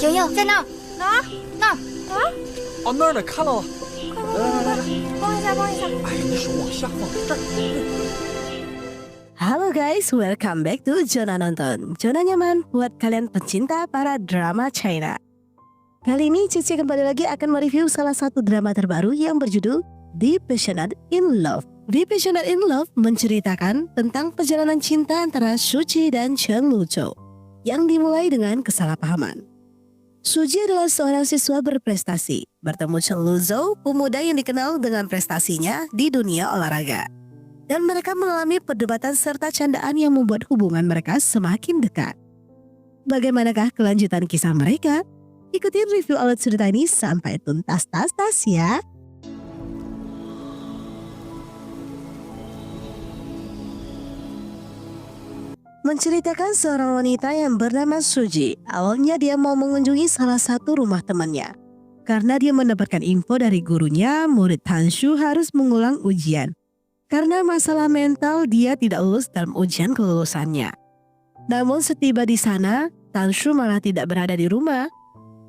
莹莹在那儿，那儿。哦，那儿呢，看到了。快，帮一下。哎，你手往下放，这儿。Halo guys, welcome back to Zona Nonton. Zona nyaman buat kalian pecinta para drama China. Kali ini Cici kembali lagi akan mereview salah satu drama terbaru yang berjudul The Passionate in Love. The Passionate in Love menceritakan tentang perjalanan cinta antara Suji dan Chen Luzhou yang dimulai dengan kesalahpahaman. Suji adalah seorang siswa berprestasi, bertemu Chen Luzhou, pemuda yang dikenal dengan prestasinya di dunia olahraga. Dan mereka mengalami perdebatan serta candaan yang membuat hubungan mereka semakin dekat. Bagaimanakah kelanjutan kisah mereka? Ikutin review alur cerita ini sampai tuntas ya. Menceritakan seorang wanita yang bernama Suji. Awalnya dia mau mengunjungi salah satu rumah temannya. Karena dia mendapatkan info dari gurunya, murid Tanshu harus mengulang ujian. Karena masalah mental, dia tidak lulus dalam ujian kelulusannya. Namun setiba di sana, Tanshu malah tidak berada di rumah.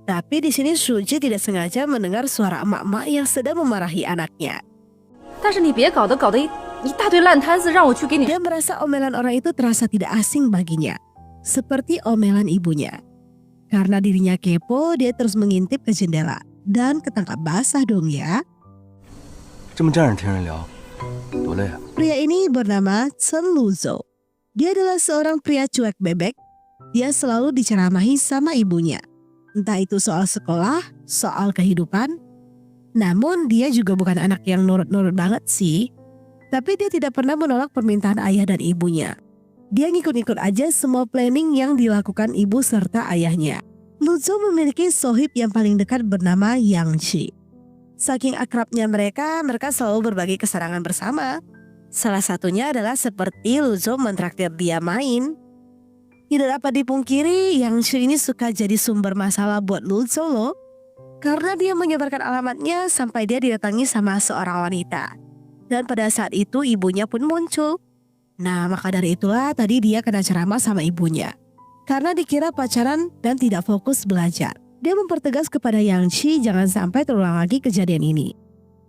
Tapi di sini Suji tidak sengaja mendengar suara emak-emak yang sedang memarahi anaknya. Dia merasa omelan orang itu terasa tidak asing baginya, seperti omelan ibunya. Karena dirinya kepo, dia terus mengintip ke jendela. Dan ketangkap basah dong ya. Pria ini bernama Chen Luzhou. Dia adalah seorang pria cuek bebek. Dia selalu diceramahi sama ibunya. Entah itu soal sekolah, soal kehidupan. Namun dia juga bukan anak yang nurut-nurut banget sih. Tapi dia tidak pernah menolak permintaan ayah dan ibunya. Dia ngikut-ngikut aja semua planning yang dilakukan ibu serta ayahnya. Luzhou memiliki sohib yang paling dekat bernama Yang Qi. Saking akrabnya mereka selalu berbagi kesenangan bersama. Salah satunya adalah seperti Luzhou mentraktir dia main. Tidak dapat dipungkiri, Yang Qi ini suka jadi sumber masalah buat Luzhou loh. Karena dia menyebarkan alamatnya sampai dia didatangi sama seorang wanita. Dan pada saat itu ibunya pun muncul. Nah, maka dari itulah tadi dia kena ceramah sama ibunya. Karena dikira pacaran dan tidak fokus belajar. Dia mempertegas kepada Yang Qi jangan sampai terulang lagi kejadian ini.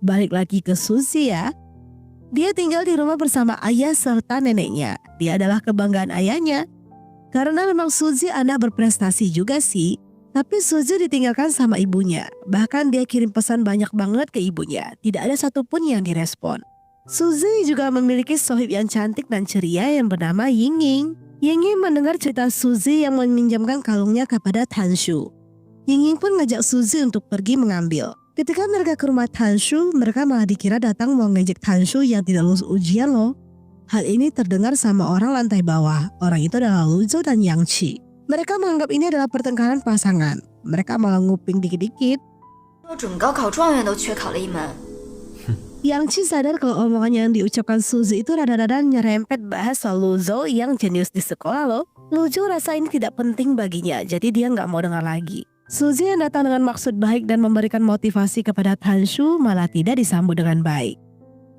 Balik lagi ke Suzy ya. Dia tinggal di rumah bersama ayah serta neneknya. Dia adalah kebanggaan ayahnya. Karena memang Suzy anak berprestasi juga sih. Tapi Suzy ditinggalkan sama ibunya. Bahkan dia kirim pesan banyak banget ke ibunya. Tidak ada satupun yang direspon. Suzy juga memiliki sohib yang cantik dan ceria yang bernama Yingying. Yingying mendengar cerita Suzy yang meminjamkan kalungnya kepada Tanshu. Yingying pun ngajak Suzy untuk pergi mengambil. Ketika mereka ke rumah Tanshu, mereka malah dikira datang mau ngejek Tanshu yang tidak lulus ujian loh. Hal ini terdengar sama orang lantai bawah. Orang itu adalah Luzhou dan Yang Qi. Mereka menganggap ini adalah pertengkaran pasangan. Mereka malah nguping dikit-dikit. Yang Qi sadar kalau omongan yang diucapkan Suzy itu rada-rada nyerempet bahas soal Luzhou yang jenius di sekolah loh. Luzhou rasa ini tidak penting baginya, jadi dia nggak mau dengar lagi. Suzy yang datang dengan maksud baik dan memberikan motivasi kepada Tanshu malah tidak disambut dengan baik.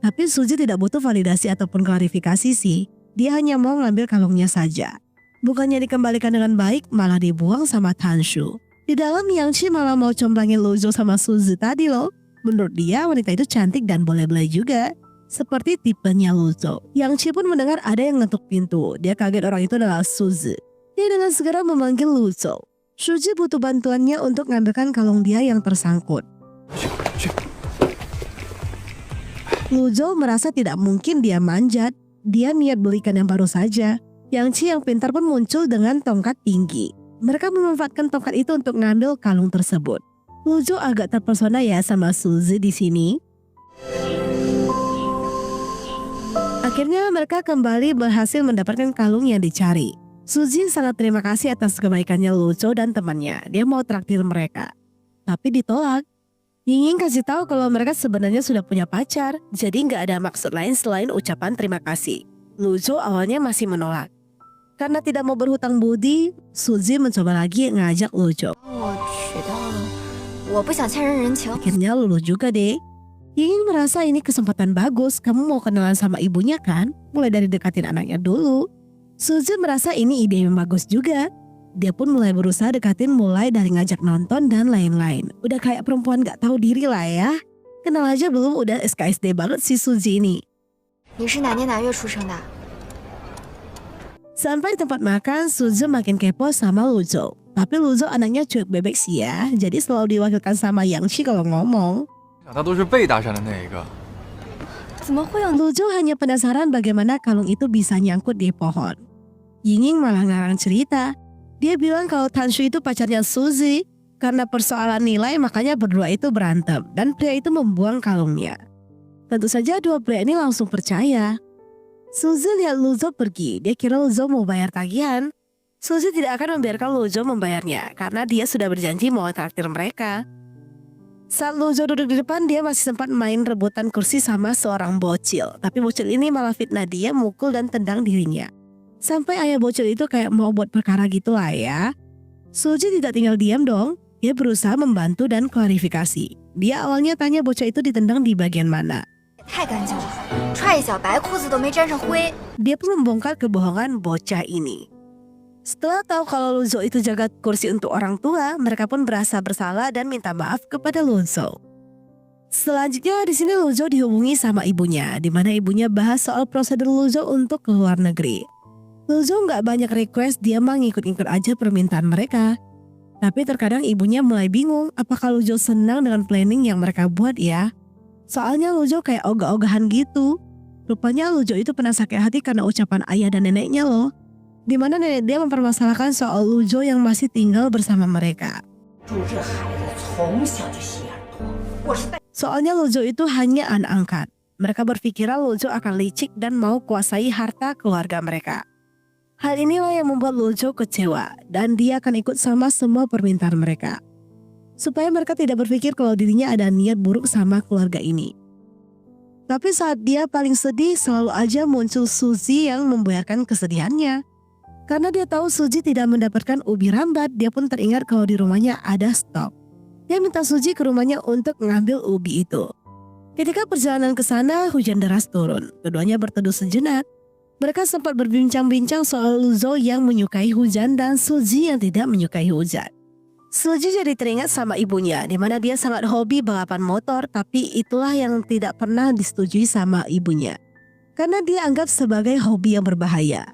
Tapi Suzy tidak butuh validasi ataupun klarifikasi sih. Dia hanya mau ngambil kalungnya saja. Bukannya dikembalikan dengan baik, malah dibuang sama Tanshu. Di dalam Yang Qi malah mau comblangin Luzhou sama Suzy tadi loh. Menurut dia wanita itu cantik dan boleh-boleh juga. Seperti tipenya Luzhou. Yang Qi pun mendengar ada yang ngetuk pintu. Dia kaget orang itu adalah Suzy. Dia dengan segera memanggil Luzhou. Suzy butuh bantuannya untuk ngambilkan kalung dia yang tersangkut. Luzhou merasa tidak mungkin dia manjat. Dia niat belikan yang baru saja. Yang Qi yang pintar pun muncul dengan tongkat tinggi. Mereka memanfaatkan tongkat itu untuk ngambil kalung tersebut. Luzhou agak terpesona ya sama Suzy di sini. Akhirnya mereka kembali berhasil mendapatkan kalung yang dicari. Suzy sangat terima kasih atas kebaikannya Luzhou dan temannya. Dia mau traktir mereka. Tapi ditolak. Yingying kasih tahu kalau mereka sebenarnya sudah punya pacar. Jadi nggak ada maksud lain selain ucapan terima kasih. Luzhou awalnya masih menolak. Karena tidak mau berhutang budi, Suzy mencoba lagi ngajak Luzhou. Akhirnya luluh juga deh. Yingying merasa ini kesempatan bagus. Kamu mau kenalan sama ibunya kan? Mulai dari dekatin anaknya dulu. Suzy merasa ini ide yang bagus juga. Dia pun mulai berusaha dekatin mulai dari ngajak nonton dan lain-lain. Udah kayak perempuan gak tahu diri lah ya. Kenal aja belum udah SKSD banget si Suzy ini. 你是哪年哪月出生的？ Sampai di tempat makan, Suzy makin kepo sama Luzo. Tapi Luzo anaknya cuek bebek sih ya, jadi selalu diwakilkan sama Yangshi kalau ngomong. 他都是被搭讪的那一个。 怎么会有？ Luzo hanya penasaran bagaimana kalung itu bisa nyangkut di pohon. Yinging malah ngarang cerita. Dia bilang kalau Tanshu itu pacarnya Suzy. Karena persoalan nilai makanya berdua itu berantem dan pria itu membuang kalungnya. Tentu saja dua pria ini langsung percaya. Suzy lihat Luzo pergi, dia kira Luzo mau bayar tagihan. Suzy tidak akan membiarkan Luzo membayarnya karena dia sudah berjanji mau traktir mereka. Saat Luzo duduk di depan, dia masih sempat main rebutan kursi sama seorang bocil. Tapi bocil ini malah fitnah dia, mukul dan tendang dirinya. Sampai ayah bocil itu kayak mau buat perkara gitu lah ya. Suzy tidak tinggal diam dong. Dia berusaha membantu dan klarifikasi. Dia awalnya tanya bocah itu ditendang di bagian mana. 太干净了，踹一脚白裤子都没沾上灰。 Dia pun membongkar kebohongan bocah ini. Setelah tahu kalau Luzo itu jaga kursi untuk orang tua, mereka pun berasa bersalah dan minta maaf kepada Luzo. Selanjutnya di sini Luzo dihubungi sama ibunya, di mana ibunya bahas soal prosedur Luzo untuk ke luar negeri. Luzo nggak banyak request, dia mah ngikut-ngikut aja permintaan mereka. Tapi terkadang ibunya mulai bingung apakah Luzo senang dengan planning yang mereka buat ya. Soalnya Luzo kayak ogah-ogahan gitu. Rupanya Luzo itu pernah sakit hati karena ucapan ayah dan neneknya loh. Dimana nenek dia mempermasalahkan soal Luzo yang masih tinggal bersama mereka. Soalnya Luzo itu hanya anak angkat. Mereka berpikiran Luzo akan licik dan mau kuasai harta keluarga mereka. Hal inilah yang membuat Luzo kecewa dan dia akan ikut sama semua permintaan mereka. Supaya mereka tidak berpikir kalau dirinya ada niat buruk sama keluarga ini. Tapi saat dia paling sedih selalu aja muncul Suzy yang membiarkan kesedihannya. Karena dia tahu Suzy tidak mendapatkan ubi rambat, dia pun teringat kalau di rumahnya ada stok. Dia minta Suzy ke rumahnya untuk mengambil ubi itu. Ketika perjalanan ke sana, hujan deras turun. Keduanya berteduh sejenak. Mereka sempat berbincang-bincang soal Luzo yang menyukai hujan dan Suzy yang tidak menyukai hujan. Suzy jadi teringat sama ibunya, di mana dia sangat hobi balapan motor, tapi itulah yang tidak pernah disetujui sama ibunya. Karena dia anggap sebagai hobi yang berbahaya.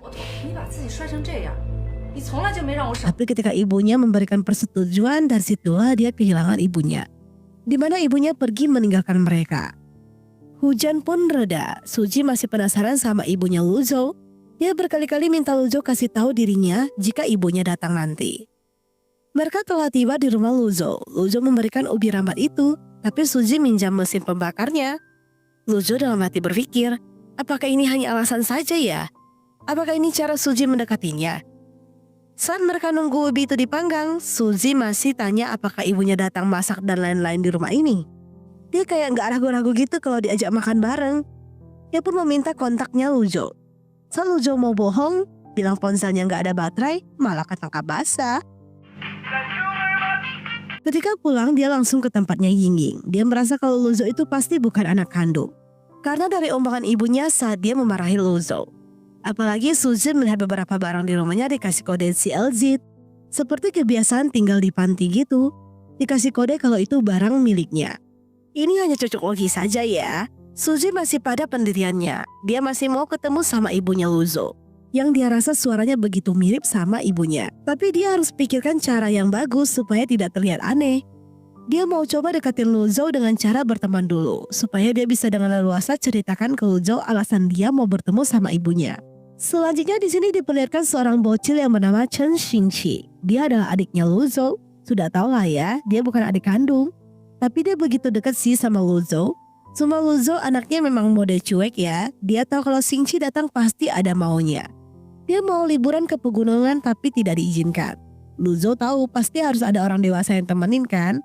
Tapi ketika ibunya memberikan persetujuan, dari situlah dia kehilangan ibunya. Di mana ibunya pergi meninggalkan mereka. Hujan pun reda, Suzy masih penasaran sama ibunya Luzo. Dia berkali-kali minta Luzo kasih tahu dirinya jika ibunya datang nanti. Mereka telah tiba di rumah Luzo. Luzo memberikan ubi rambat itu, tapi Suzy minjam mesin pembakarnya. Luzo dalam hati berpikir, apakah ini hanya alasan saja ya? Apakah ini cara Suzy mendekatinya? Saat mereka nunggu ubi itu dipanggang, Suzy masih tanya apakah ibunya datang masak dan lain-lain di rumah ini. Dia kayak gak ragu-ragu gitu kalau diajak makan bareng. Dia pun meminta kontaknya Luzo. Saat Luzo mau bohong, bilang ponselnya gak ada baterai, malah ketangkap basah. Ketika pulang, dia langsung ke tempatnya Yingying. Dia merasa kalau Luzo itu pasti bukan anak kandung. Karena dari omongan ibunya saat dia memarahi Luzo. Apalagi Suzy melihat beberapa barang di rumahnya dikasih kode CLZ. Seperti kebiasaan tinggal di panti gitu. Dikasih kode kalau itu barang miliknya. Ini hanya cocok logi saja ya. Suzy masih pada pendiriannya. Dia masih mau ketemu sama ibunya Luzo. Yang dia rasa suaranya begitu mirip sama ibunya. Tapi dia harus pikirkan cara yang bagus supaya tidak terlihat aneh. Dia mau coba deketin Luzo dengan cara berteman dulu. Supaya dia bisa dengan leluasa ceritakan ke Luzo alasan dia mau bertemu sama ibunya. Selanjutnya di sini diperlihatkan seorang bocil yang bernama Chen Xingqi. Dia adalah adiknya Luzo. Sudah tahu lah ya, dia bukan adik kandung. Tapi dia begitu dekat sih sama Luzo. Cuma Luzo anaknya memang mode cuek ya. Dia tahu kalau Xingqi datang pasti ada maunya. Dia mau liburan ke pegunungan tapi tidak diizinkan. Luzo tahu pasti harus ada orang dewasa yang temenin kan.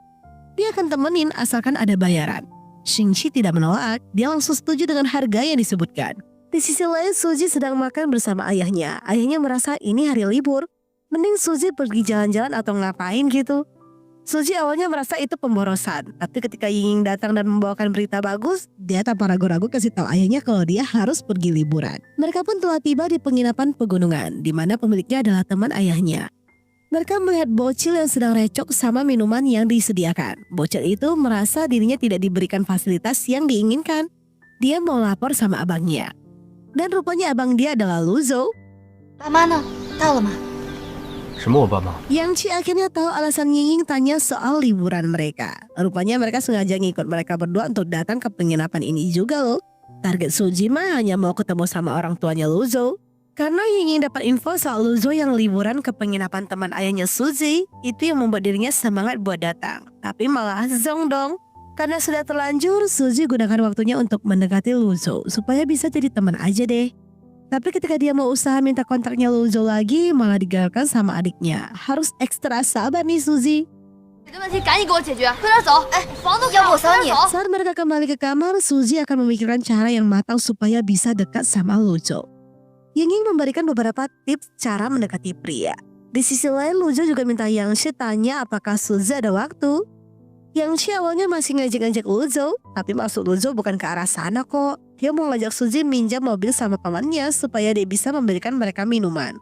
Dia akan temenin asalkan ada bayaran. Xingqi tidak menolak, dia langsung setuju dengan harga yang disebutkan. Di sisi lain Suzy sedang makan bersama ayahnya. Ayahnya merasa ini hari libur. Mending Suzy pergi jalan-jalan atau ngapain gitu. Suzy awalnya merasa itu pemborosan. Tapi ketika Yingying datang dan membawakan berita bagus, dia tanpa ragu-ragu kasih tahu ayahnya kalau dia harus pergi liburan. Mereka pun telah tiba di penginapan pegunungan, di mana pemiliknya adalah teman ayahnya. Mereka melihat bocil yang sedang recok sama minuman yang disediakan. Bocil itu merasa dirinya tidak diberikan fasilitas yang diinginkan. Dia mau lapor sama abangnya. Dan rupanya abang dia adalah Luzo. 爸妈呢？到了吗？ 什么我爸妈？ Yang Ci akhirnya tahu alasan Ying tanya soal liburan mereka. Rupanya mereka sengaja ngikut mereka berdua untuk datang ke penginapan ini juga loh. Target Suji mah hanya mau ketemu sama orang tuanya Luzo. Karena Ying dapat info soal Luzo yang liburan ke penginapan teman ayahnya Suzy, itu yang membuat dirinya semangat buat datang. Tapi malah zong dong. Karena sudah terlanjur, Suzy gunakan waktunya untuk mendekati Luzo supaya bisa jadi teman aja deh. Tapi ketika dia mau usaha minta kontaknya Luzo lagi, malah digagalkan sama adiknya. Harus ekstra sabar nih Suzy. 这个问题赶紧给我解决，快点走！哎，房都要不我扫你。 Saat mereka kembali ke kamar, Suzy akan memikirkan cara yang matang supaya bisa dekat sama Luzo. Ying memberikan beberapa tips cara mendekati pria. Di sisi lain, Luzo juga minta Yangshi tanya apakah Suzy ada waktu. Yangshi awalnya masih ngajak-ngajak Luzo, tapi maksud Luzo bukan ke arah sana kok. Dia mau ngajak Suzy minjam mobil sama pamannya supaya dia bisa memberikan mereka minuman.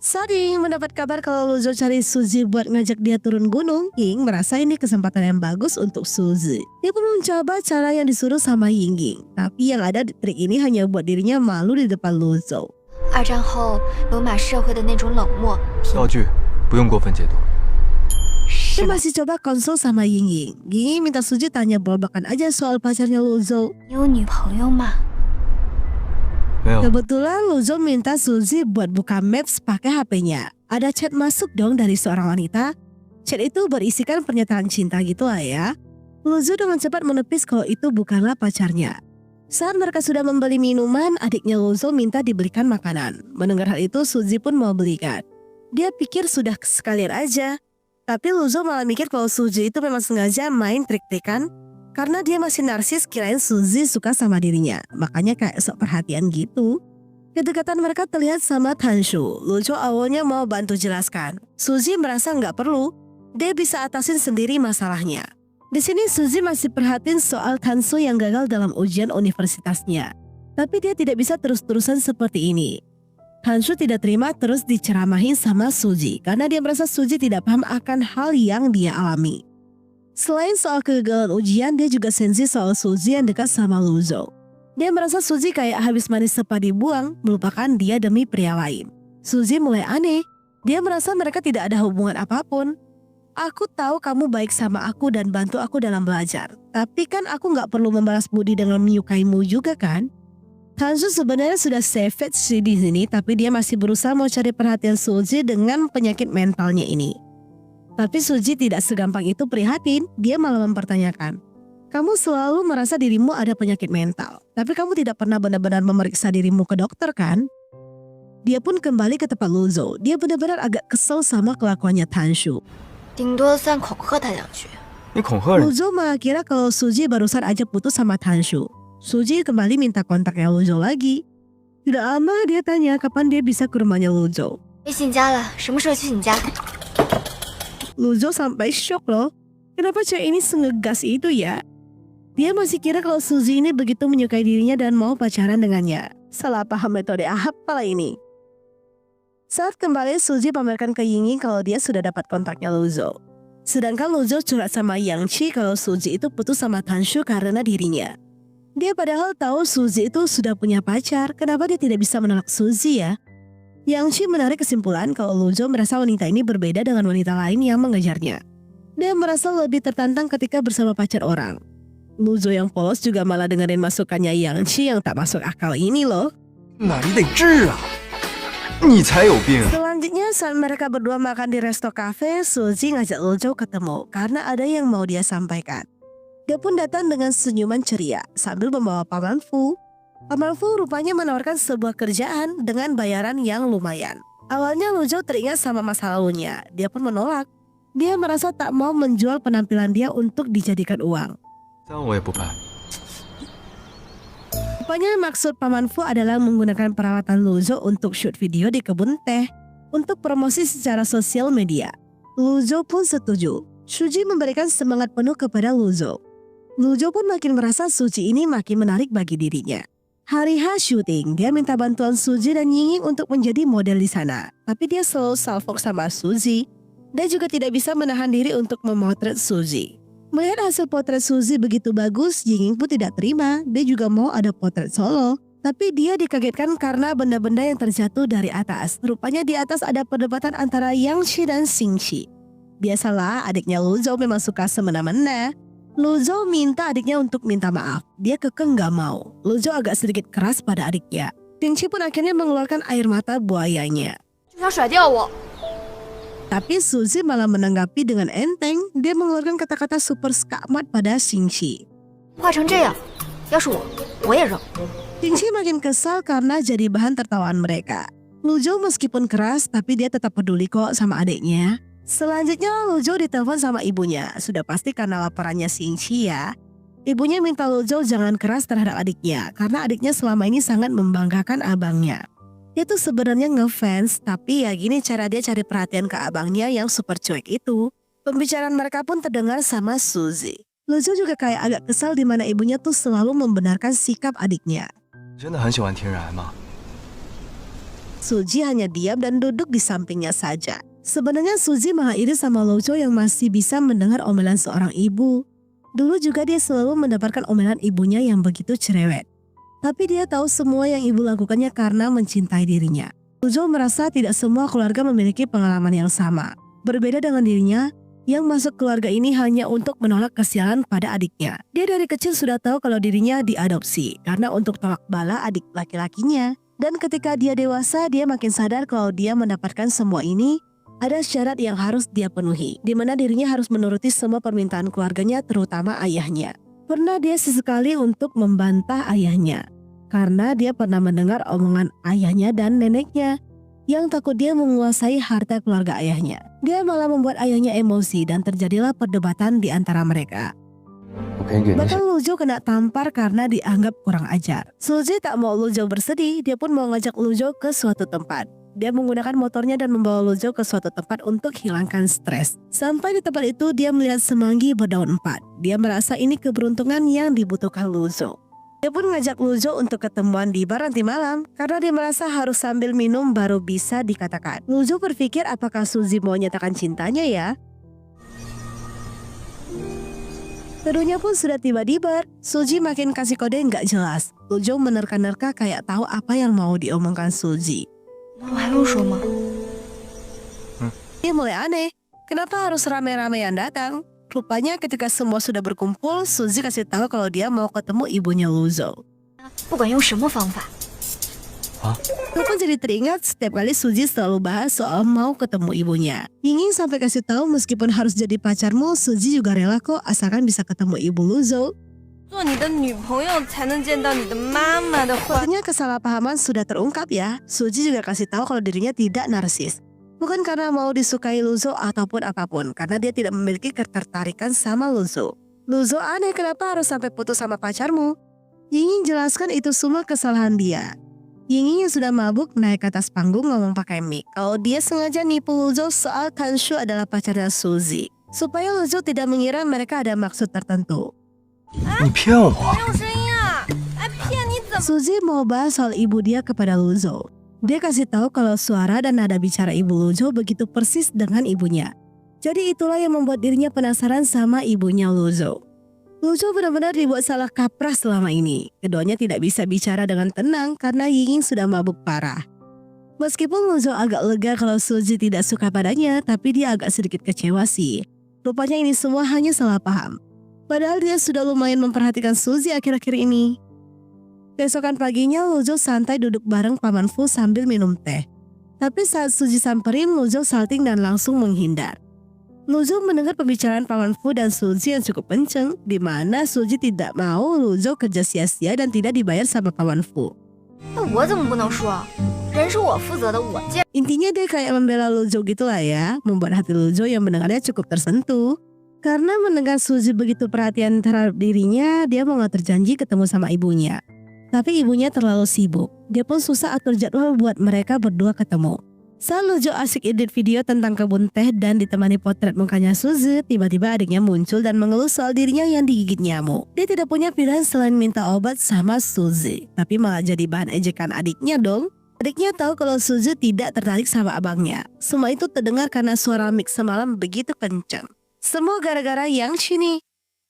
Saat Ying mendapat kabar kalau Luzo cari Suzy buat ngajak dia turun gunung, Ying merasa ini kesempatan yang bagus untuk Suzy. Dia pun mencoba cara yang disuruh sama Ying. Tapi yang ada trik ini hanya buat dirinya malu di depan Luzo. 二战后罗马社会的那种冷漠， 道具不用过分解读。 Dia 是吧？ masih coba konsul sama Ying. Ying minta Suzy tanya bolbakan aja soal pacarnya Luzo. 你有女朋友吗？ 没有， Kebetulan Luzo minta Suzy buat buka Maps pakai HP-nya. Ada chat masuk dong dari seorang wanita. Chat itu berisikan pernyataan cinta gitu lah ya. Luzo dengan cepat menepis kalau itu bukanlah pacarnya. Saat mereka sudah membeli minuman, adiknya Luzo minta dibelikan makanan. Mendengar hal itu, Suzy pun mau belikan. Dia pikir sudah sekalian aja. Tapi Luzo malah mikir kalau Suzy itu memang sengaja main trik-trikan. Karena dia masih narsis kirain Suzy suka sama dirinya. Makanya kayak sok perhatian gitu. Kedekatan mereka terlihat sama Tanshu. Luzo awalnya mau bantu jelaskan. Suzy merasa nggak perlu. Dia bisa atasin sendiri masalahnya. Di sini Suzy masih perhatiin soal Tanshu yang gagal dalam ujian universitasnya. Tapi dia tidak bisa terus-terusan seperti ini. Tanshu tidak terima terus diceramahin sama Suzy karena dia merasa Suzy tidak paham akan hal yang dia alami. Selain soal kegagalan ujian, dia juga sensi soal Suzy yang dekat sama Luzo. Dia merasa Suzy kayak habis manis sepa dibuang, melupakan dia demi pria lain. Suzy mulai aneh. Dia merasa mereka tidak ada hubungan apapun. Aku tahu kamu baik sama aku dan bantu aku dalam belajar. Tapi kan aku gak perlu membalas budi dengan menyukaimu juga kan? Tanshu sebenarnya sudah savage sih di sini, tapi dia masih berusaha mau cari perhatian Suzy dengan penyakit mentalnya ini. Tapi Suzy tidak segampang itu prihatin, dia malah mempertanyakan. Kamu selalu merasa dirimu ada penyakit mental, tapi kamu tidak pernah benar-benar memeriksa dirimu ke dokter kan? Dia pun kembali ke tempat Luzo, dia benar-benar agak kesel sama kelakuannya Tanshu. 顶多算恐吓他两句。 你恐吓人， Luzo mengira kalau Suzy barusan aja putus sama Tanshu. Suzy kembali minta kontaknya Luzo lagi. Tidak lama dia tanya kapan dia bisa ke rumahnya Luzo. 微信加了，什么时候去你家？ Luzo sampai shock loh. Kenapa cewek ini sengegas itu ya? Dia masih kira kalau Suzy ini begitu menyukai dirinya dan mau pacaran dengannya. Salah paham metode apalah ini. Saat kembali Suzy pamerkan ke Ying kalau dia sudah dapat kontaknya Luzo. Sedangkan Luzo curhat sama Yangshi kalau Suzy itu putus sama Tanshu karena dirinya. Dia padahal tahu Suzy itu sudah punya pacar, kenapa dia tidak bisa menolak Suzy ya? Yangshi menarik kesimpulan kalau Luzo merasa wanita ini berbeda dengan wanita lain yang mengejarnya. Dia merasa lebih tertantang ketika bersama pacar orang. Luzo yang polos juga malah dengerin masukannya Yangshi yang tak masuk akal ini loh. 那你得治啊！你才有病！ Selanjutnya saat mereka berdua makan di resto cafe, Suzy ngajak Luzo ketemu karena ada yang mau dia sampaikan. Dia pun datang dengan senyuman ceria sambil membawa Paman Fu. Paman Fu rupanya menawarkan sebuah kerjaan dengan bayaran yang lumayan. Awalnya Luzo teringat sama masa lalunya, dia pun menolak. Dia merasa tak mau menjual penampilan dia untuk dijadikan uang. 3我也不怕。 Rupanya maksud Paman Fu adalah menggunakan perawatan Luzo untuk shoot video di kebun teh untuk promosi secara sosial media. Luzo pun setuju. Suji memberikan semangat penuh kepada Luzo. Luzo pun makin merasa Suji ini makin menarik bagi dirinya. Hari H syuting, dia minta bantuan Suji dan Ying untuk menjadi model di sana. Tapi dia selalu salfok sama Suji. Dia juga tidak bisa menahan diri untuk memotret Suzy. Melihat hasil potret Suzy begitu bagus, Yinging pun tidak terima. Dia juga mau ada potret solo. Tapi dia dikagetkan karena benda-benda yang terjatuh dari atas. Rupanya di atas ada perdebatan antara Yangshi dan Xingqi. Biasalah adiknya Luzhou memang suka semena-mena. Luzhou minta adiknya untuk minta maaf. Dia kekeh gak mau. Luzhou agak sedikit keras pada adiknya. Xingqi pun akhirnya mengeluarkan air mata buayanya. 就想甩掉我。 Tapi Suzy malah menanggapi dengan enteng. Dia mengeluarkan kata-kata super skakmat pada Xingqi. 坏成这样，要是我也扔。 Xingqi makin kesal karena jadi bahan tertawaan mereka. Luzhou meskipun keras tapi dia tetap peduli kok sama adiknya. Selanjutnya Luzhou ditelepon sama ibunya. Sudah pasti karena laporannya Xingqi ya. Ibunya minta Luzhou jangan keras terhadap adiknya karena adiknya selama ini sangat membanggakan abangnya. Dia tuh sebenarnya ngefans, tapi ya gini cara dia cari perhatian ke abangnya yang super cuek itu. Pembicaraan mereka pun terdengar sama Suzy. Luzhou juga kayak agak kesal di mana ibunya tuh selalu membenarkan sikap adiknya. 真的很喜欢听然吗？ Suzy hanya diam dan duduk di sampingnya saja. Sebenarnya Suzy malah iri sama Luzhou yang masih bisa mendengar omelan seorang ibu. Dulu juga dia selalu mendapatkan omelan ibunya yang begitu cerewet. Tapi dia tahu semua yang ibu lakukannya karena mencintai dirinya. Luzhou merasa tidak semua keluarga memiliki pengalaman yang sama. Berbeda dengan dirinya, yang masuk keluarga ini hanya untuk menolak kesialan pada adiknya. Dia dari kecil sudah tahu kalau dirinya diadopsi karena untuk tolak bala adik laki-lakinya. Dan ketika dia dewasa, dia makin sadar kalau dia mendapatkan semua ini, ada syarat yang harus dia penuhi, di mana dirinya harus menuruti semua permintaan keluarganya, terutama ayahnya. Pernah dia sesekali untuk membantah ayahnya. Karena dia pernah mendengar omongan ayahnya dan neneknya yang takut dia menguasai harta keluarga ayahnya. Dia malah membuat ayahnya emosi dan terjadilah perdebatan di antara mereka. Bahkan Luzhou kena tampar karena dianggap kurang ajar. Suzy tak mau Luzhou bersedih, dia pun mau ngajak Luzhou ke suatu tempat. Dia menggunakan motornya dan membawa Luzhou ke suatu tempat untuk hilangkan stres. Sampai di tempat itu dia melihat semanggi berdaun 4. Dia merasa ini keberuntungan yang dibutuhkan Luzhou. Dia pun ngajak Luzhou untuk ketemuan di bar nanti malam karena dia merasa harus sambil minum baru bisa dikatakan. Luzhou berpikir apakah Suzy mau nyatakan cintanya ya? Keduanya pun sudah tiba di bar. Suzy makin kasih kode nggak jelas. Luzhou menerka-nerka kayak tahu apa yang mau diomongkan Suzy. 那我还用说吗？ Dia mulai aneh. Kenapa harus rame-ramean datang? Rupanya ketika semua sudah berkumpul, Suzy kasih tahu kalau dia mau ketemu ibunya Luzhou. 不管用什么方法， Aku pun jadi teringat setiap kali Suzy selalu bahas soal mau ketemu ibunya. Yinging sampai kasih tahu meskipun harus jadi pacarmu, Suzy juga rela kok asalkan bisa ketemu ibu Luzhou. 做你的女朋友才能见到你的妈妈的话， Sepertinya kesalahpahaman sudah terungkap ya. Suzy juga kasih tahu kalau dirinya tidak narsis. Bukan karena mau disukai Luzhou ataupun apapun, karena dia tidak memiliki ketertarikan sama Luzhou. Luzhou aneh kenapa harus sampai putus sama pacarmu? Yinging jelaskan itu semua kesalahan dia. Yinging yang sudah mabuk naik ke atas panggung ngomong pakai mic. Kalau dia sengaja nipu Luzhou soal Kanshu adalah pacarnya Suzy. Supaya Luzhou tidak mengira mereka ada maksud tertentu. 你骗我！ 没有声音啊！哎，骗你怎么？ Suzy mau bahas soal ibu dia kepada Luzhou. Dia kasih tahu kalau suara dan nada bicara ibu Luzhou begitu persis dengan ibunya. Jadi itulah yang membuat dirinya penasaran sama ibunya Luzhou. Luzhou benar-benar dibuat salah kaprah selama ini. Keduanya tidak bisa bicara dengan tenang karena Yinging sudah mabuk parah. Meskipun Luzhou agak lega kalau Suzy tidak suka padanya, tapi dia agak sedikit kecewa sih. Rupanya ini semua hanya salah paham. Padahal dia sudah lumayan memperhatikan Suzy akhir-akhir ini. Besokan paginya Luzhou santai duduk bareng Paman Fu sambil minum teh. Tapi saat Suzy samperin, Luzhou salting dan langsung menghindar. Luzhou mendengar pembicaraan Paman Fu dan Suzy yang cukup kenceng, di mana Suzy tidak mau Luzhou kerja sia-sia dan tidak dibayar sama Paman Fu. 那我怎么不能说？人是我负责的，我介。 Intinya dia kayak membela Luzhou gitulah ya, membuat hati Luzhou yang mendengarnya cukup tersentuh. Karena mendengar Suzy begitu perhatian terhadap dirinya, dia mau ngatur janji ketemu sama ibunya. Tapi ibunya terlalu sibuk. Dia pun susah atur jadwal buat mereka berdua ketemu. Saat Luzhou asik edit video tentang kebun teh dan ditemani potret mukanya Suzy, tiba-tiba adiknya muncul dan mengeluh soal dirinya yang digigit nyamuk. Dia tidak punya pilihan selain minta obat sama Suzy, tapi malah jadi bahan ejekan adiknya dong. Adiknya tahu kalau Suzy tidak tertarik sama abangnya. Semua itu terdengar karena suara mic semalam begitu kencang. Semua gara-gara Yang Chi nih.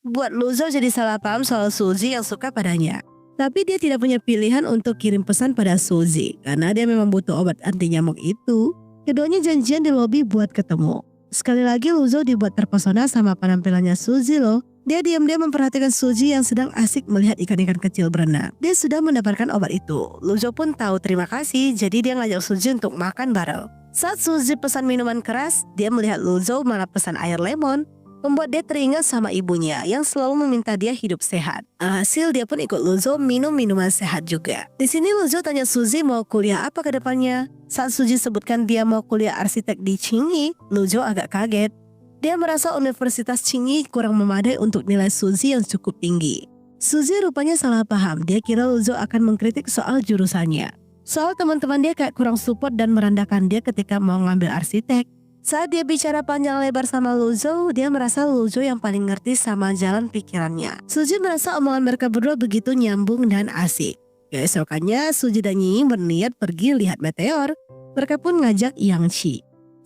Buat Luzhou jadi salah paham soal Suzy yang suka padanya. Tapi dia tidak punya pilihan untuk kirim pesan pada Suzy karena dia memang butuh obat anti nyamuk itu. Keduanya janjian di lobi buat ketemu. Sekali lagi Luzhou dibuat terpesona sama penampilannya Suzy loh. Dia diam-diam memperhatikan Suzy yang sedang asik melihat ikan-ikan kecil berenang. Dia sudah mendapatkan obat itu. Luzhou pun tahu terima kasih, jadi dia ngajak Suzy untuk makan bareng. Saat Suzy pesan minuman keras, dia melihat Luzhou malah pesan air lemon. Membuat dia teringat sama ibunya yang selalu meminta dia hidup sehat. Alhasil dia pun ikut Luzhou minum minuman sehat juga. Di sini Luzhou tanya Suzy mau kuliah apa ke depannya. Saat Suzy sebutkan dia mau kuliah arsitek di Tsinghua, Luzhou agak kaget. Dia merasa Universitas Tsinghua kurang memadai untuk nilai Suzy yang cukup tinggi. Suzy rupanya salah paham. Dia kira Luzhou akan mengkritik soal jurusannya. Soal teman-teman dia kayak kurang support dan merendahkan dia ketika mau ngambil arsitek. Saat dia bicara panjang lebar sama Luzhou, dia merasa Luzhou yang paling ngerti sama jalan pikirannya. Suzy merasa omongan mereka berdua begitu nyambung dan asik. Keesokannya, Suzy dan Ying berniat pergi lihat meteor. Mereka pun ngajak Yang Chi.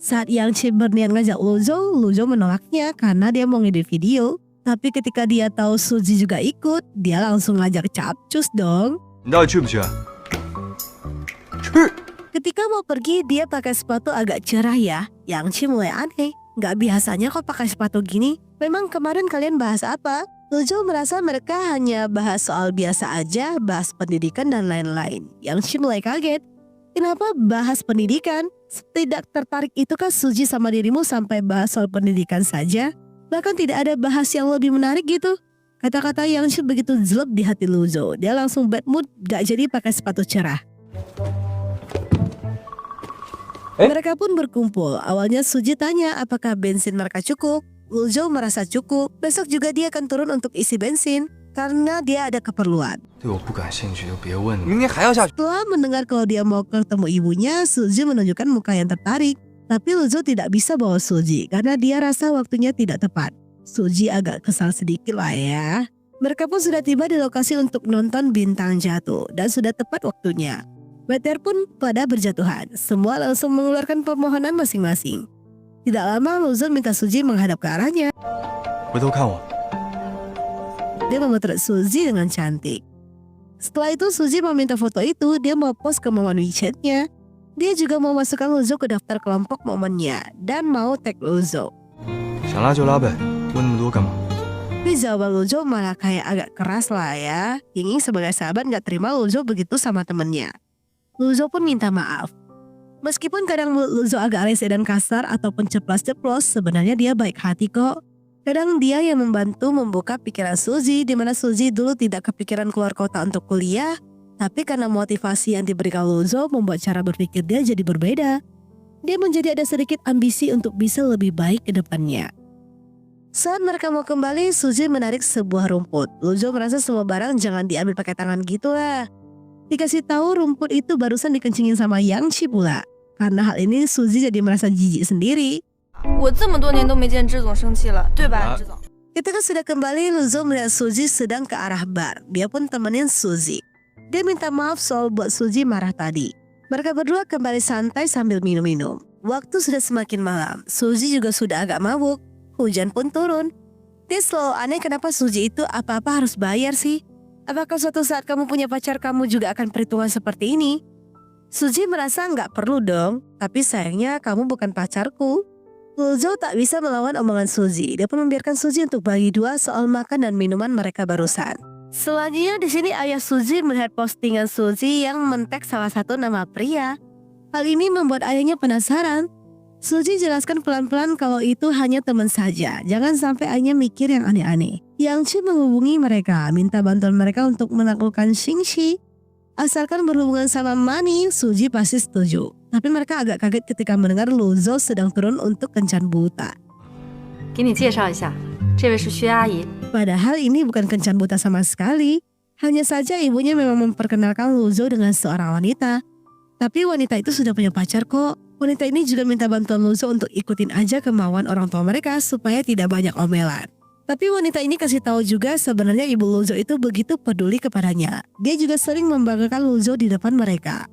Saat Yang Chi berniat ngajak Luzhou menolaknya karena dia mau ngedit video. Tapi ketika dia tahu Suzy juga ikut, dia langsung ngajak capcus dong. 你到底去不去？去。 Ketika mau pergi, dia pakai sepatu agak cerah ya. Yang Chi mulai aneh. Gak biasanya kok pakai sepatu gini. Memang kemarin kalian bahas apa? Luzhou merasa mereka hanya bahas soal biasa aja, bahas pendidikan dan lain-lain. Yang Chi mulai kaget. Kenapa bahas pendidikan? Tidak tertarik itu kan Suzy sama dirimu sampai bahas soal pendidikan saja? Bahkan tidak ada bahas yang lebih menarik gitu. Kata-kata Yang Chi begitu jelek di hati Luzhou. Dia langsung bad mood, gak jadi pakai sepatu cerah. Mereka pun berkumpul. Awalnya Suzy tanya apakah bensin mereka cukup. Luzhou merasa cukup. Besok juga dia akan turun untuk isi bensin karena dia ada keperluan. 对我不感兴趣就别问了。明天还要下去。 Setelah mendengar kalau dia mau ketemu ibunya, Suzy menunjukkan muka yang tertarik. Tapi Luzhou tidak bisa bawa Suzy karena dia rasa waktunya tidak tepat. Suzy agak kesal sedikit lah ya. Mereka pun sudah tiba di lokasi untuk nonton bintang jatuh dan sudah tepat waktunya. Meteor pun pada berjatuhan. Semua langsung mengeluarkan permohonan masing-masing. Tidak lama Luzhou minta Suzy menghadap ke arahnya. 回头看我。 Dia memotret Suzy dengan cantik. Setelah itu Suzy meminta foto itu. Dia mau post ke momen WeChat-nya. Dia juga mau masukkan Luzhou ke daftar kelompok momennya dan mau tag Luzhou. 想拉就拉呗，问那么多干嘛？ Tapi jawaban Luzhou malah kayak agak keras lah ya. Ying sebagai sahabat gak terima Luzhou begitu sama temennya. Luzhou pun minta maaf. Meskipun kadang Luzhou agak rese dan kasar ataupun ceplas-ceplos, sebenarnya dia baik hati kok. Kadang dia yang membantu membuka pikiran Suzy, di mana Suzy dulu tidak kepikiran keluar kota untuk kuliah. Tapi karena motivasi yang diberikan Luzhou membuat cara berpikir dia jadi berbeda. Dia menjadi ada sedikit ambisi untuk bisa lebih baik ke depannya. Saat mereka mau kembali, Suzy menarik sebuah rumput. Luzhou merasa semua barang jangan diambil pakai tangan gitu lah. Dikasih tahu rumput itu barusan dikencingin sama Yang Chi pula. Karena hal ini Suzy jadi merasa jijik sendiri. 我这么多年都没见志总生气了，对吧，志总？ Ketika sudah kembali, Luzhou melihat Suzy sedang ke arah bar. Dia pun temenin Suzy. Dia minta maaf soal buat Suzy marah tadi. Mereka berdua kembali santai sambil minum-minum. Waktu sudah semakin malam. Suzy juga sudah agak mabuk. Hujan pun turun. Dia selalu aneh kenapa Suzy itu apa-apa harus bayar sih. Apakah suatu saat kamu punya pacar kamu juga akan perhitungan seperti ini? Suzy merasa nggak perlu dong. Tapi sayangnya kamu bukan pacarku. Luzhou tak bisa melawan omongan Suzy. Dia pun membiarkan Suzy untuk bagi dua soal makan dan minuman mereka barusan. Selanjutnya di sini ayah Suzy melihat postingan Suzy yang men-tag salah satu nama pria. Hal ini membuat ayahnya penasaran. Suzy jelaskan pelan-pelan kalau itu hanya teman saja. Jangan sampai ayahnya mikir yang aneh-aneh. Yang Chi menghubungi mereka, minta bantuan mereka untuk menaklukkan Xingxi. Asalkan berhubungan sama Mani, Suzy pasti setuju. Tapi mereka agak kaget ketika mendengar Luzhou sedang turun untuk kencan buta. 给你介绍一下，这位是薛阿姨。 Padahal ini bukan kencan buta sama sekali. Hanya saja ibunya memang memperkenalkan Luzhou dengan seorang wanita. Tapi wanita itu sudah punya pacar kok. Wanita ini juga minta bantuan Luzhou untuk ikutin aja kemauan orang tua mereka supaya tidak banyak omelan. Tapi wanita ini kasih tahu juga sebenarnya ibu Luzhou itu begitu peduli kepadanya. Dia juga sering membanggakan Luzhou di depan mereka.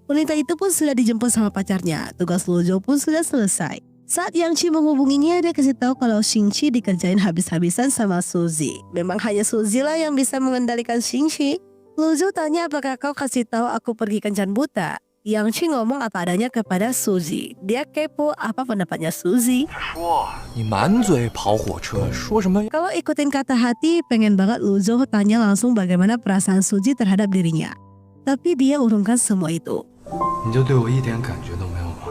Wanita itu pun sudah dijemput sama pacarnya. Tugas Luzhou pun sudah selesai. Saat Yang Chi menghubunginya, dia kasih tahu kalau Xingqi dikerjain habis-habisan sama Suzy. Memang hanya Suzy lah yang bisa mengendalikan Xingqi. Luzhou tanya apakah kau kasih tahu aku pergi kencan buta. Yang Chi ngomong apa adanya kepada Suzy. Dia kepo apa pendapatnya Suzy. 你满嘴跑火车，说什么？ Kalau ikutin kata hati, pengen banget Luzhou tanya langsung bagaimana perasaan Suzy terhadap dirinya. Tapi dia urungkan semua itu. 你就对我一点感觉都没有吗？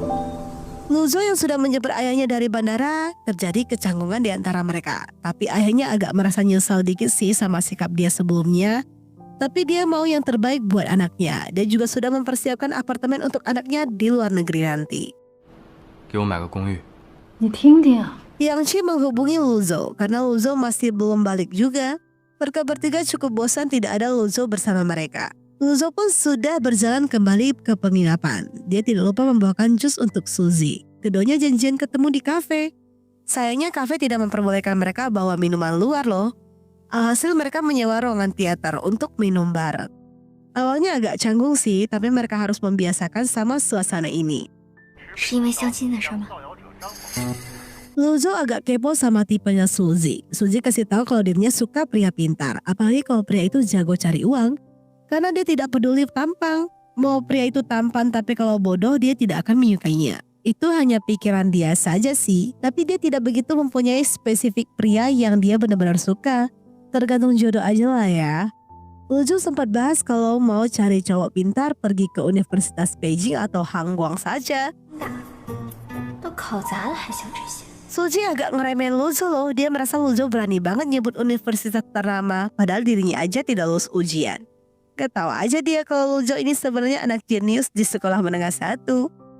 Luzhou yang sudah menjemput ayahnya dari bandara, terjadi kecanggungan di antara mereka. Tapi ayahnya agak merasa nyesal dikit sih sama sikap dia sebelumnya. Tapi dia mau yang terbaik buat anaknya. Dia juga sudah mempersiapkan apartemen untuk anaknya di luar negeri nanti. 给我买个公寓。你听听啊， Yang Chi menghubungi Luzhou karena Luzhou masih belum balik juga. Mereka bertiga cukup bosan tidak ada Luzhou bersama mereka. Luzhou pun sudah berjalan kembali ke penginapan. Dia tidak lupa membawakan jus untuk Suzy. Keduanya janjian ketemu di kafe. Sayangnya kafe tidak memperbolehkan mereka bawa minuman luar loh. Alhasil mereka menyewa ruangan teater untuk minum bareng. Awalnya agak canggung sih, tapi mereka harus membiasakan sama suasana ini. 是因为相亲的事吗？ Luzhou agak kepo sama tipenya Suzy. Suzy kasih tahu kalau dirinya suka pria pintar, apalagi kalau pria itu jago cari uang. Karena dia tidak peduli tampang. Mau pria itu tampan tapi kalau bodoh dia tidak akan menyukainya. Itu hanya pikiran dia saja sih, tapi dia tidak begitu mempunyai spesifik pria yang dia benar-benar suka. Tergantung jodoh aja lah ya. Luzhou sempat bahas kalau mau cari cowok pintar pergi ke Universitas Beijing atau Hangguang saja. 都考砸了还想这些？ Suzy agak ngeremehin Luzhou loh. Dia merasa Luzhou berani banget nyebut universitas ternama padahal dirinya aja tidak lulus ujian. Ketawa aja dia kalau Luzhou ini sebenarnya anak jenius di sekolah menengah 1.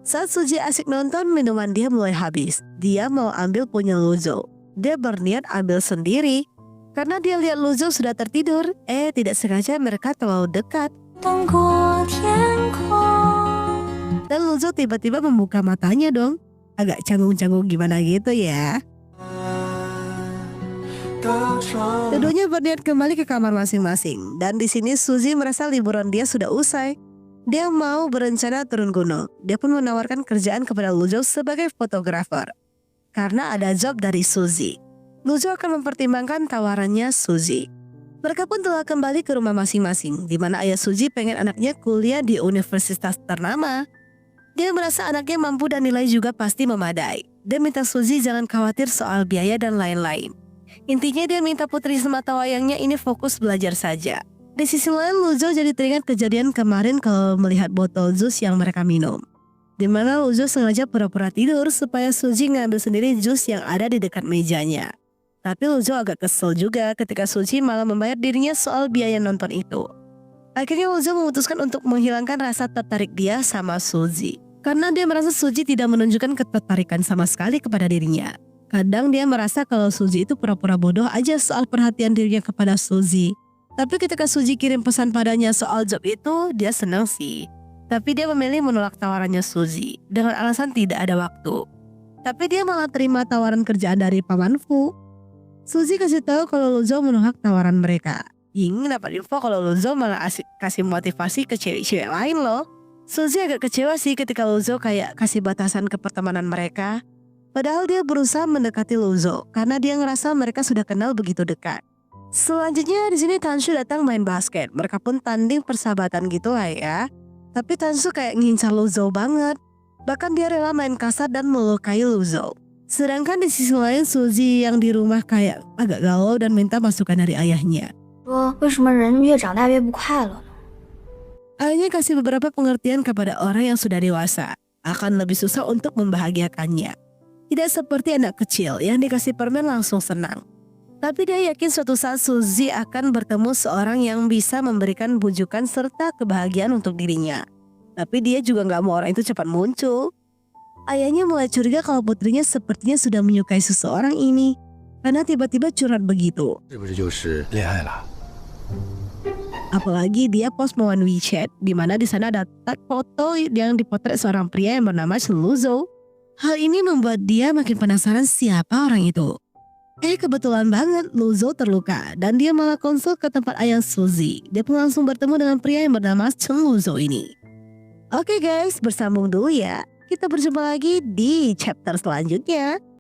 Saat Suzy asik nonton, minuman dia mulai habis. Dia mau ambil punya Luzhou. Dia berniat ambil sendiri. Karena dia lihat Luzhou sudah tertidur. Tidak sengaja mereka terlalu dekat. 等过天空。 Dan Luzhou tiba-tiba membuka matanya dong. Agak canggung-canggung gimana gitu ya. Keduanya berniat kembali ke kamar masing-masing. Dan di sini Suzy merasa liburan dia sudah usai. Dia mau berencana turun gunung. Dia pun menawarkan kerjaan kepada Luzhou sebagai fotografer. Karena ada job dari Suzy. Luzhou akan mempertimbangkan tawarannya Suzy. Mereka pun telah kembali ke rumah masing-masing, di mana ayah Suzy pengen anaknya kuliah di universitas ternama. Dia merasa anaknya mampu dan nilai juga pasti memadai. Dia minta Suzy jangan khawatir soal biaya dan lain-lain. Intinya dia minta putri sematawayangnya ini fokus belajar saja. Di sisi lain Luzhou jadi teringat kejadian kemarin kalau melihat botol jus yang mereka minum. Di mana Luzhou sengaja pura-pura tidur supaya Suzy ngambil sendiri jus yang ada di dekat mejanya. Tapi Luzhou agak kesel juga ketika Suzy malah membayar dirinya soal biaya nonton itu. Akhirnya Luzhou memutuskan untuk menghilangkan rasa tertarik dia sama Suzy. Karena dia merasa Suzy tidak menunjukkan ketertarikan sama sekali kepada dirinya. Kadang dia merasa kalau Suzy itu pura-pura bodoh aja soal perhatian dirinya kepada Suzy. Tapi ketika Suzy kirim pesan padanya soal job itu, dia senang sih. Tapi dia memilih menolak tawarannya Suzy dengan alasan tidak ada waktu. Tapi dia malah terima tawaran kerjaan dari Paman Fu. Suzy kasih tahu kalau Luzhou menolak tawaran mereka. Ying dapat info kalau Luzhou malah asik kasih motivasi ke cewek-cewek lain loh. Suzy agak kecewa sih ketika Luzhou kayak kasih batasan ke pertemanan mereka. Padahal dia berusaha mendekati Luzhou karena dia ngerasa mereka sudah kenal begitu dekat. Selanjutnya di sini Tanshu datang main basket. Mereka pun tanding persahabatan gitu lah ya. Tapi Tanshu kayak ngincar Luzhou banget. Bahkan dia rela main kasar dan melukai Luzhou. Sedangkan di sisi lain Suzy yang di rumah kayak agak galau dan minta masukan dari ayahnya. 说为什么人越长大越不快乐呢？ Ayahnya kasih beberapa pengertian kepada orang yang sudah dewasa. Akan lebih susah untuk membahagiakannya. Tidak seperti anak kecil yang dikasih permen langsung senang. Tapi dia yakin suatu saat Suzy akan bertemu seorang yang bisa memberikan bujukan serta kebahagiaan untuk dirinya. Tapi dia juga gak mau orang itu cepat muncul. Ayahnya mulai curiga kalau putrinya sepertinya sudah menyukai seseorang ini. Karena tiba-tiba curhat begitu. 是不是就是恋爱了？ Apalagi dia post melalui WeChat, di mana di sana ada tag foto yang dipotret seorang pria yang bernama Luzhou. Hal ini membuat dia makin penasaran siapa orang itu. Kebetulan banget Luzhou terluka dan dia malah konsul ke tempat ayah Suzy. Dia pun langsung bertemu dengan pria yang bernama Luzhou ini. Oke guys, bersambung dulu ya. Kita berjumpa lagi di chapter selanjutnya.